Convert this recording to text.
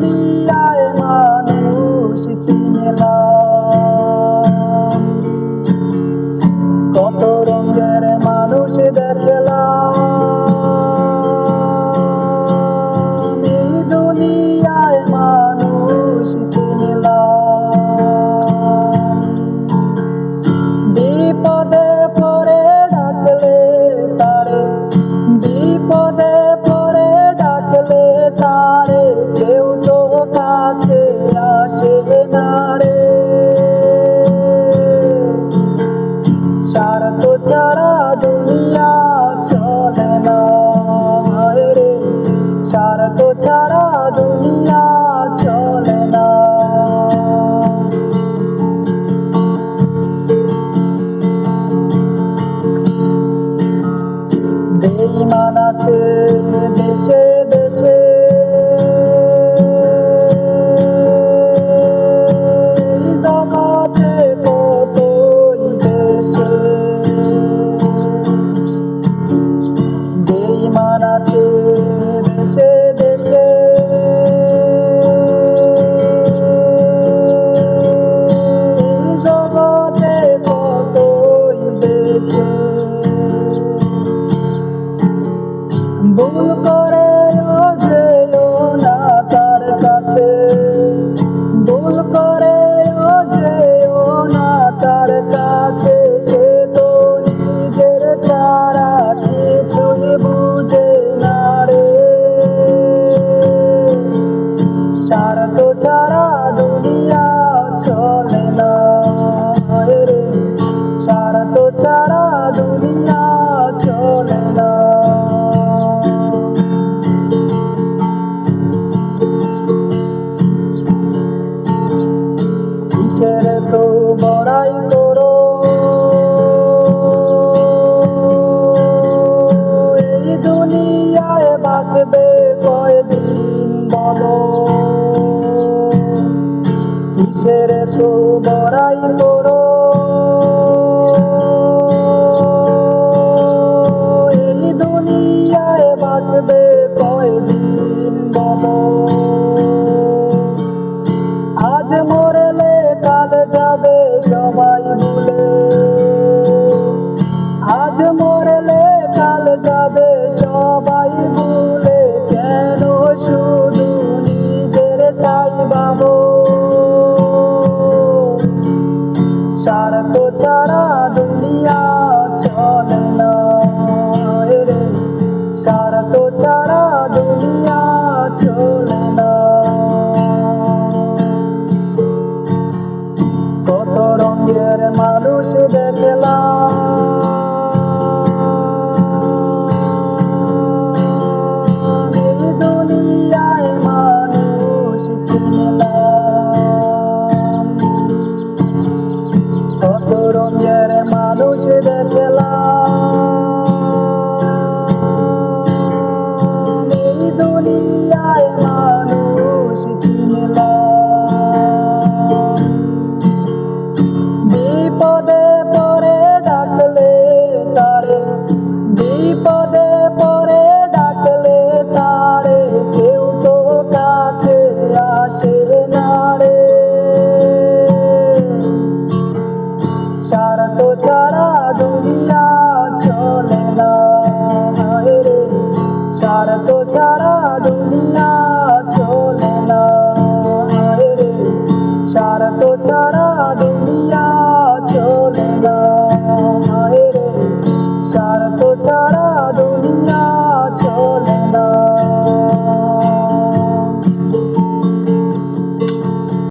দুনিয়ায় মানুষ চিনলাম, কত রঙের মানুষ দেখলাম, এই দুনিয়ায় মানুষ চিনলাম। বিপদে পড়ে ডাকলে তারে, বিপদে পড়ে ডাকলে তারে, কেউ তো কাছে আসে না রে। স্বার্থ ছাড়া দুনিয়া চলে না রে, স্বার্থ ছাড়া দুনিয়া চলে না। বেঈমান আছে দেশে দেশে, জগতে কতই দেশে। বেঈমান আছে দেশে দেশে, জগতে কতই দেশে। ভুল করেও যেও না তার কাছে, ভুল করেও যেও না তার কাছে, সে তো নিজের ছাড়া কিছুই বুঝে না রে। স্বার্থ ছাড়া দুনিয়া চলে না রে, স্বার্থ ছাড়া দুনিয়া চলে না। কিসের তো বড়াই করো, এই দুনিয়ায় বাঁচবে কয়দিন বলো। কিসের তো বড়াই করো, এই দুনিয়ায় বাঁচবে কয়দিন বলো। আজ মরলে কাল যাবে সবাই ভুলে, আজ মরলে কাল যাবে সবাই ভুলে, কেন শুধু নিজেরটাই ভাবো। স্বার্থ ছাড়া দুনিয়া চলে না রে, স্বার্থ ছাড়া দুনিয়া চলে না। কত রঙের মানুষ দেখলাম, এই দুনিয়ায় মানুষ চিনলাম, কত রঙের মানুষ দেখলাম, এই দুনিয়ায় মানুষ চিনলাম। বিপদে পড়ে ডাকলে তারে, বিপদে পড়ে ডাকলে তারে, কেউ তো কাছে আসে না রে। স্বার্থ ছাড়া দুনিয়া চলে না রে, স্বার্থ ছাড়া